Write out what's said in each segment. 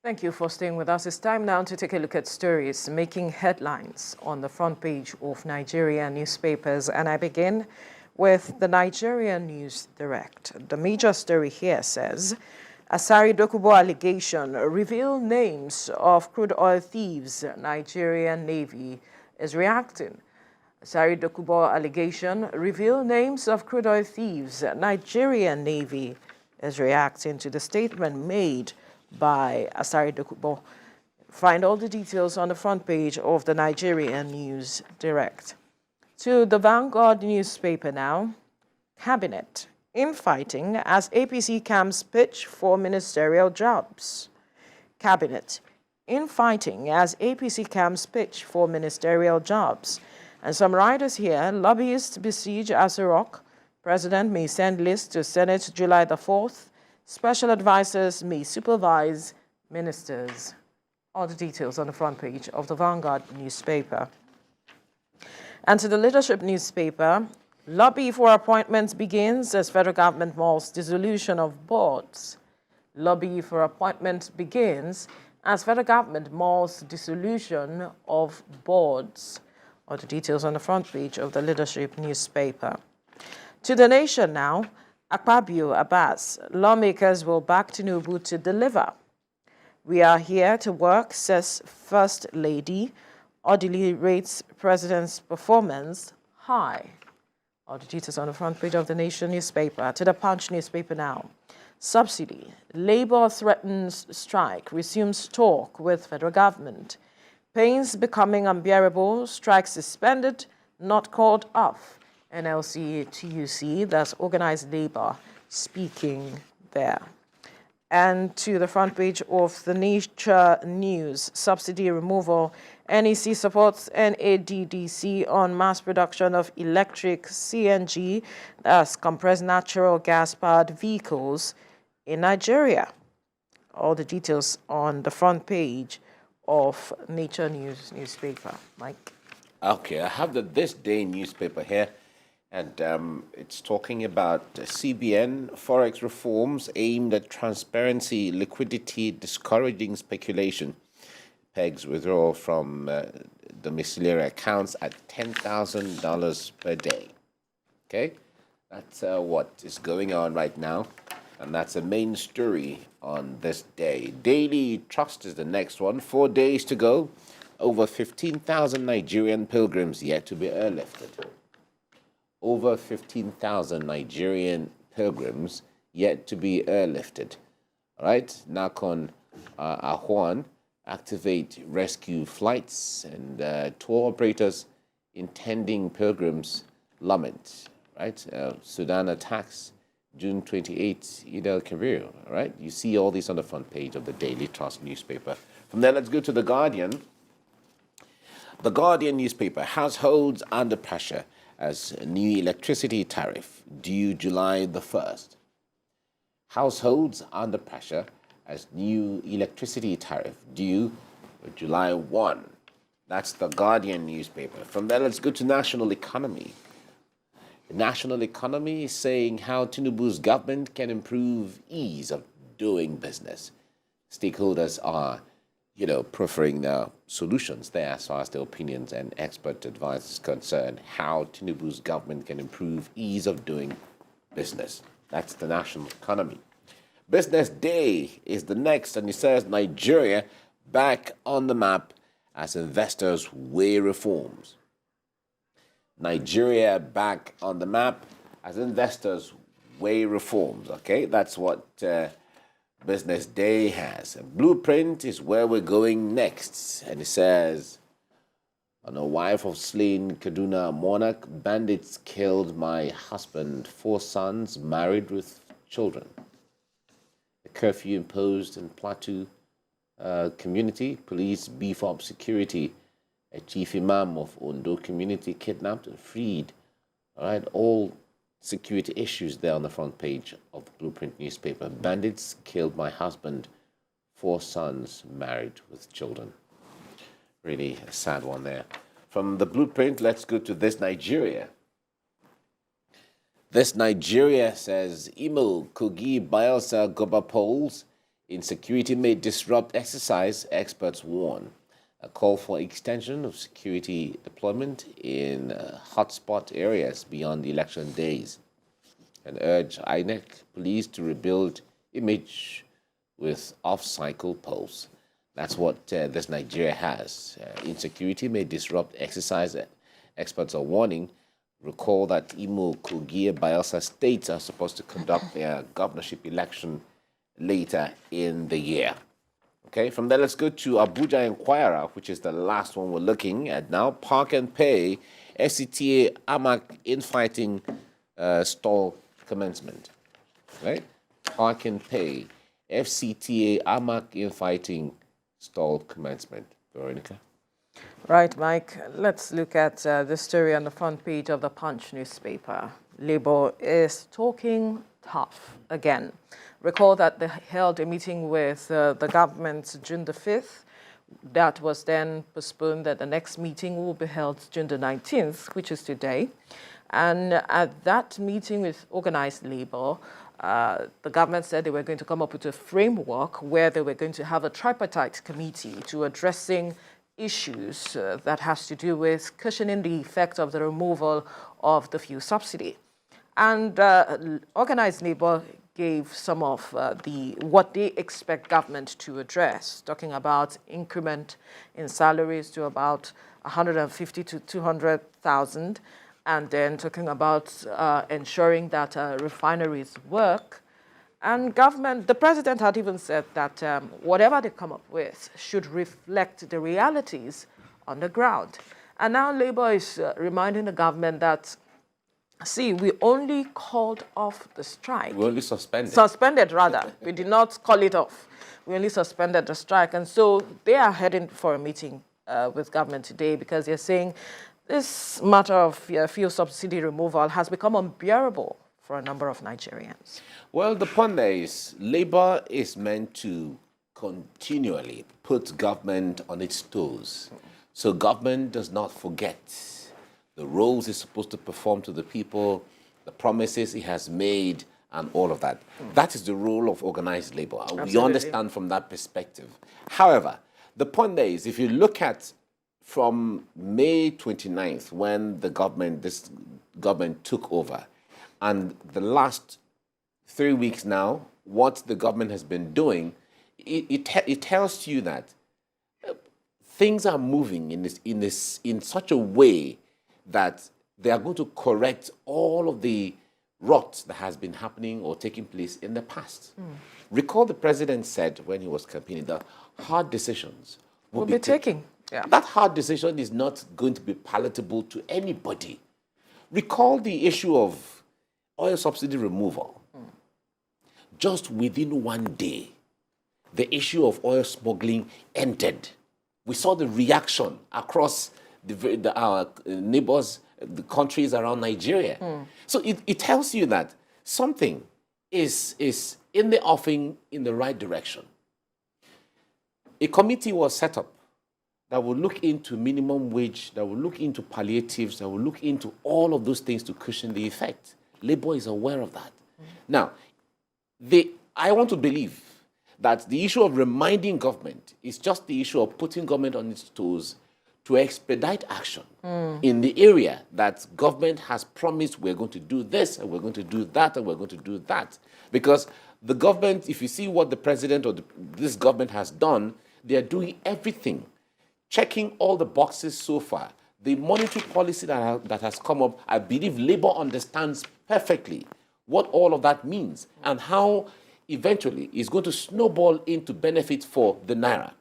Thank you for staying with us. It's time now to take a look at stories making headlines on the front page of Nigerian newspapers. And I begin with the Nigerian News Direct. The major story here says, Asari Dokubo allegation reveal names of crude oil thieves. Nigerian Navy is reacting. Asari Dokubo allegation reveal names of crude oil thieves. Nigerian Navy is reacting to the statement made by Asari Dokubo. Find all the details on the front page of the Nigerian News Direct. To the Vanguard newspaper now. Cabinet infighting as APC camps pitch for ministerial jobs. Cabinet infighting as APC camps pitch for ministerial jobs. And some riders here, lobbyists besiege Asurok. President may send list to Senate July the 4th. Special advisors may supervise ministers. All the details on the front page of the Vanguard newspaper. And to the Leadership newspaper, lobby for appointments begins as federal government mulls dissolution of boards. Lobby for appointments begins as federal government mulls dissolution of boards. All the details on the front page of the Leadership newspaper. To the Nation now. Akpabio, Abass, lawmakers will back Tinubu to deliver. We are here to work, says First Lady. Orderly rates President's performance high. All the details on the front page of the Nation newspaper. To the Punch newspaper now. Subsidy. Labour threatens strike, resumes talk with federal government. Pains becoming unbearable, strike suspended, not called off. NLC TUC, that's organized labor, speaking there. And to the front page of the Nature News, subsidy removal. NEC supports NADDC on mass production of electric CNG, that's compressed natural gas-powered vehicles in Nigeria. All the details on the front page of Nature News newspaper. Mike. Okay, I have the This Day newspaper here. And it's talking about CBN forex reforms aimed at transparency, liquidity, discouraging speculation. Pegs withdrawal from domiciliary accounts at $10,000 per day. Okay, that's what is going on right now. And that's the main story on this day. Daily Trust is the next one. 4 days to go. Over 15,000 Nigerian pilgrims yet to be airlifted. Over 15,000 Nigerian pilgrims yet to be airlifted. All right, Nakon Ahwan activate rescue flights, and tour operators intending pilgrims lament. Right, Sudan attacks June 28th, Eid al-Kabir. All right, you see all this on the front page of the Daily Trust newspaper. From there, let's go to The Guardian. The Guardian newspaper, households under pressure as new electricity tariff due July the 1st. Households under pressure as new electricity tariff due July 1. That's the Guardian newspaper. From there, let's go to National Economy. The National Economy is saying how Tinubu's government can improve ease of doing business. Stakeholders are preferring solutions there as far as the opinions and expert advice is concerned, how Tinubu's government can improve ease of doing business. That's the National Economy. Business Day is the next, and it says Nigeria back on the map as investors weigh reforms. Nigeria back on the map as investors weigh reforms. Okay, that's what Business Day has. A blueprint is where we're going next. And it says, on a wife of slain Kaduna monarch, bandits killed my husband, 4 sons, married with children. The curfew imposed in Plateau community, police beef up security. A chief imam of Ondo community kidnapped and freed. All right, all security issues there on the front page of the Blueprint newspaper. Bandits killed my husband, 4 sons, married with children. Really a sad one there. From the Blueprint, let's go to This Nigeria. This Nigeria says Imo, Kogi, Bayelsa, Goba polls Insecurity may disrupt exercise, experts warn. A call for extension of security deployment in hotspot areas beyond the election days. And urge INEC police to rebuild image with off-cycle polls. That's what this Nigeria has. Insecurity may disrupt exercise. Experts are warning. Recall that Imo, Kogi, and Bayelsa states are supposed to conduct their governorship election later in the year. Okay, from there, let's go to Abuja Inquirer, which is the last one we're looking at now. Park and Pay, FCTA, AMAC infighting stall commencement. Right? Park and Pay, FCTA, AMAC infighting stall commencement. Veronica? Right, Mike. Let's look at the story on the front page of the Punch newspaper. Labour is talking tough again. Recall that they held a meeting with the government June the 5th. That was then postponed, that the next meeting will be held June the 19th, which is today. And at that meeting with organized labor, the government said they were going to come up with a framework where they were going to have a tripartite committee to addressing issues that has to do with cushioning the effect of the removal of the fuel subsidy. And organized labor gave some of what they expect government to address, talking about increment in salaries to about 150 to 200,000, and then talking about ensuring that refineries work. And government, the president had even said that whatever they come up with should reflect the realities on the ground. And now Labour is reminding the government that, see, we only called off the strike. We only suspended. Suspended, rather. We did not call it off. We only suspended the strike. And so they are heading for a meeting with government today because they're saying this matter of fuel subsidy removal has become unbearable for a number of Nigerians. Well, the point there is Labour is meant to continually put government on its toes. So government does not forget the roles it's supposed to perform to the people, the promises it has made, and all of that. That is the role of organized labor. Absolutely. We understand from that perspective. However, the point there is, if you look at from May 29th, when this government took over, and the last 3 weeks now, what the government has been doing, it tells you that things are moving in such a way that they are going to correct all of the rot that has been happening or taking place in the past. Recall the president said when he was campaigning that hard decisions will be taken. Yeah. That hard decision is not going to be palatable to anybody. Recall the issue of oil subsidy removal. Just within one day, the issue of oil smuggling ended. We saw the reaction across our neighbors, the countries around Nigeria. So it tells you that something is in the offing in the right direction. A committee was set up that will look into minimum wage, that will look into palliatives, that will look into all of those things to cushion the effect. Labour is aware of that. Now, I want to believe that the issue of reminding government is just the issue of putting government on its toes to expedite action in the area that government has promised we're going to do this and we're going to do that and we're going to do that. Because the government, if you see what the president or this government has done, they are doing everything, checking all the boxes so far. The monetary policy that has come up, I believe Labour understands perfectly what all of that means and how eventually it's going to snowball into benefits for the Naira.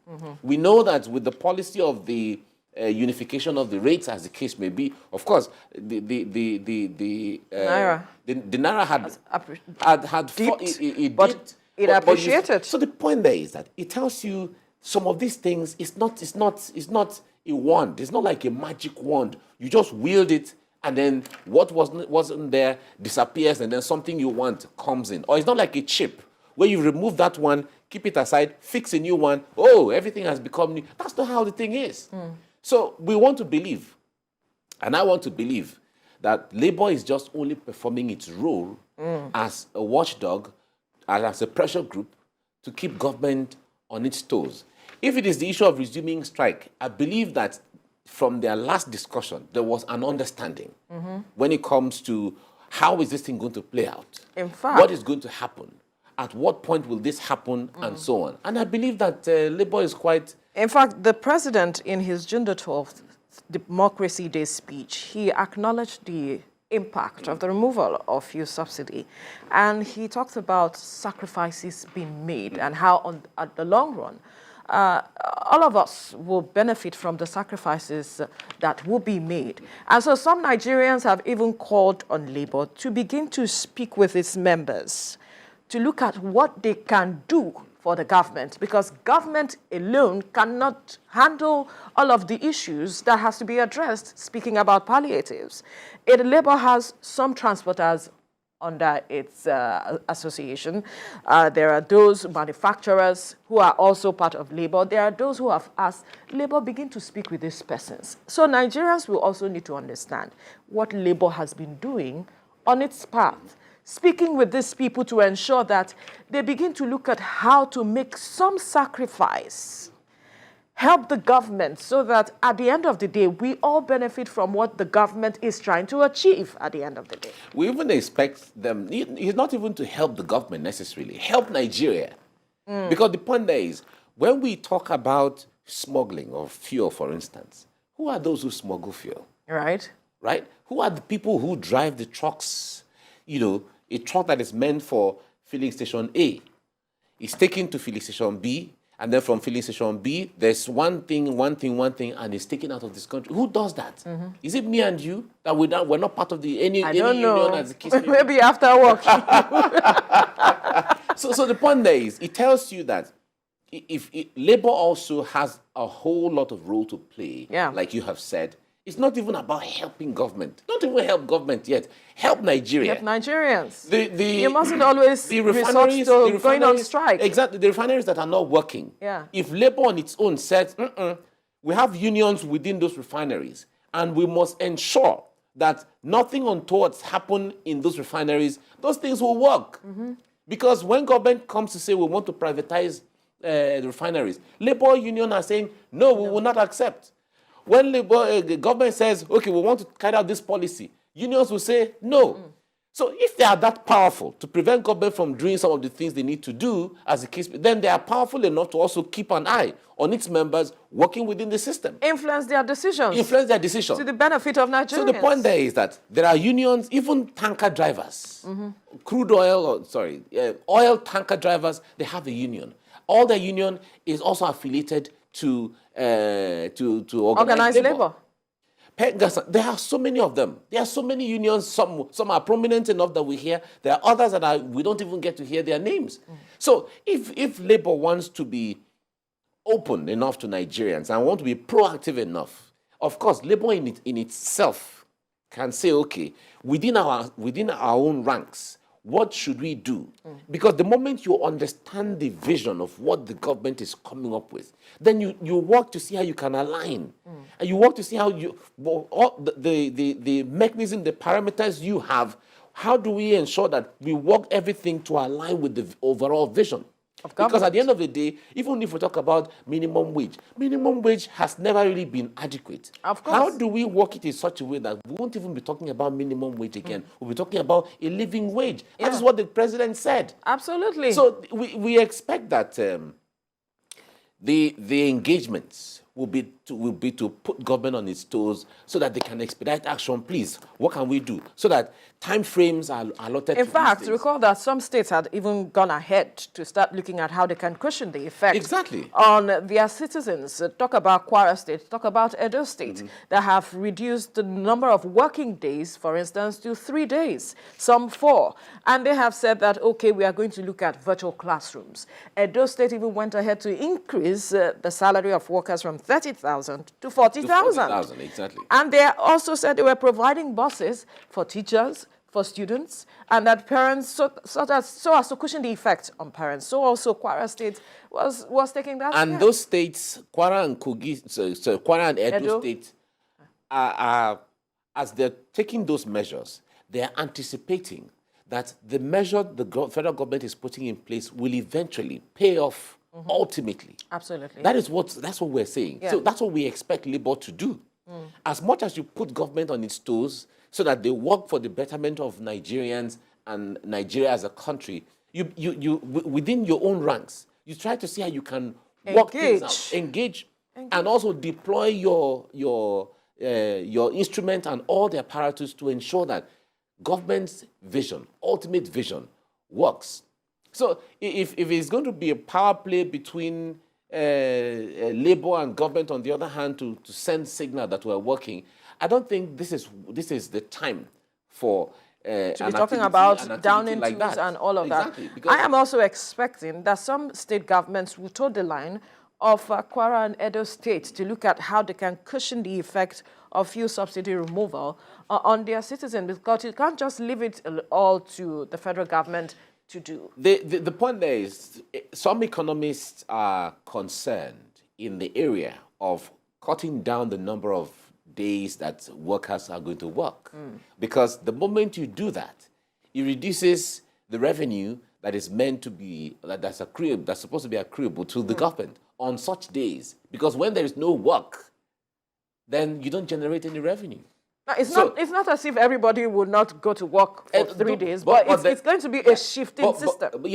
We know that with the policy of the unification of the rates, as the case may be, of course, the Naira. The Naira had dipped, but it appreciated. So the point there is that it tells you some of these things. It's not a wand. It's not like a magic wand. You just wield it, and then what wasn't there disappears, and then something you want comes in. Or it's not like a chip where you remove that one, keep it aside, fix a new one. Oh, everything has become new. That's not how the thing is. So we want to believe, and I want to believe, that Labour is just only performing its role as a watchdog, as a pressure group, to keep government on its toes. If it is the issue of resuming strike, I believe that from their last discussion, there was an understanding when it comes to how is this thing going to play out? In fact, what is going to happen? At what point will this happen? And so on. And I believe that Labour is quite... In fact, the president, in his June the 12th Democracy Day speech, he acknowledged the impact of the removal of fuel subsidy. And he talked about sacrifices being made and how, at the long run, all of us will benefit from the sacrifices that will be made. And so some Nigerians have even called on Labour to begin to speak with its members, to look at what they can do for the government, because government alone cannot handle all of the issues that has to be addressed, speaking about palliatives. Labour has some transporters under its association. There are those manufacturers who are also part of Labour. There are those who have asked Labour begin to speak with these persons. So Nigerians will also need to understand what Labour has been doing on its path, speaking with these people to ensure that they begin to look at how to make some sacrifice, help the government so that at the end of the day, we all benefit from what the government is trying to achieve at the end of the day. We even expect them, it's not even to help the government necessarily, help Nigeria. Because the point there is, when we talk about smuggling of fuel, for instance, who are those who smuggle fuel? Right. Right? Who are the people who drive the trucks? You know, a truck that is meant for filling station A is taken to filling station B, and then from filling station B, there's one thing, and it's taken out of this country. Who does that? Is it me and you that we're not part of the any union as the case may be? Maybe after work. So the point there is, it tells you that if Labour also has a whole lot of role to play, like you have said. It's not even about helping government. Not even help government yet. Help Nigeria. Help Nigerians. You mustn't always resort to going on strike. Exactly. The refineries that are not working. Yeah. If Labour on its own says, we have unions within those refineries, and we must ensure that nothing untoward happen in those refineries, those things will work. Because when government comes to say we want to privatize the refineries, Labour union are saying, no, we will not accept. When the government says, okay, we want to carry out this policy, unions will say no. So if they are that powerful to prevent government from doing some of the things they need to do, as the case, then they are powerful enough to also keep an eye on its members working within the system. Influence their decisions. Influence their decisions. To the benefit of Nigerians. So the point there is that there are unions, even tanker drivers, crude oil, oil tanker drivers, they have a union. All the union is also affiliated to organize labor. There are so many of them. There are so many unions. Some are prominent enough that we hear. There are others that we don't even get to hear their names. So if Labour wants to be open enough to Nigerians and want to be proactive enough, of course, Labour in itself can say, okay, within our own ranks, what should we do? Because the moment you understand the vision of what the government is coming up with, then you work to see how you can align. And you work to see how the mechanism, the parameters you have, how do we ensure that we work everything to align with the overall vision? Because at the end of the day, even if we talk about minimum wage has never really been adequate. Of course. How do we work it in such a way that we won't even be talking about minimum wage again? We'll be talking about a living wage. That is what the president said. Absolutely. So we expect that the engagements will be to put government on its toes so that they can expedite action. Please, what can we do so that time frames are allotted? In fact, recall that some states had even gone ahead to start looking at how they can cushion the effect on their citizens. Talk about Kwara State, talk about Edo State, that have reduced the number of working days, for instance, to 3 days, some 4. And they have said that, okay, we are going to look at virtual classrooms. Edo State even went ahead to increase the salary of workers from 30,000 to 40,000. Exactly. And they also said they were providing buses for teachers, for students, and that parents, so as to cushion the effect on parents. So also Kwara State was taking that And step. those states, Kwara and Kogi, Kwara and Edo State, are as they're taking those measures, they're anticipating that the measure the federal government is putting in place will eventually pay off ultimately. Absolutely. That's what we're saying. Yeah. So that's what we expect Labour to do. As much as you put government on its toes so that they work for the betterment of Nigerians and Nigeria as a country, you within your own ranks, you try to see how you can work things out, engage, and also deploy your instrument and all the apparatus to ensure that government's vision, ultimate vision, works. So if it's going to be a power play between Labour and government on the other hand to send signal that we're working, I don't think this is the time for to be talking about downing like tools that. and all of Exactly, that. because I am also expecting that some state governments will toe the line of Kwara and Edo states to look at how they can cushion the effect of fuel subsidy removal on their citizens, because you can't just leave it all to the federal government to do. The point there is some economists are concerned in the area of cutting down the number of days that workers are going to work. Because the moment you do that, it reduces the revenue that is meant to be, that's supposed to be accruable to the government on such days. Because when there is no work, then you don't generate any revenue. Now, it's not as if everybody will not go to work for 3 days, but it's going to be a shifting system.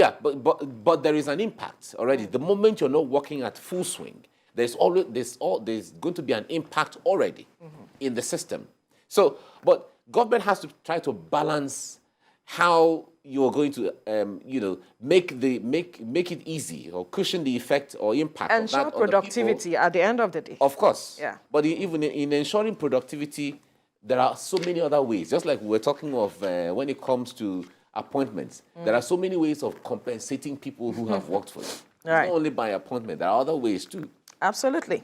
But there is an impact already. The moment you're not working at full swing, there's going to be an impact already in the system. So, but government has to try to balance how you're going to, make it easy or cushion the effect or impact of that on productivity at the end of the day. Of course. Yeah. But even in ensuring productivity, there are so many other ways. Just like we're talking of when it comes to appointments, there are so many ways of compensating people who have worked for you. Right. Not only by appointment, there are other ways too. Absolutely.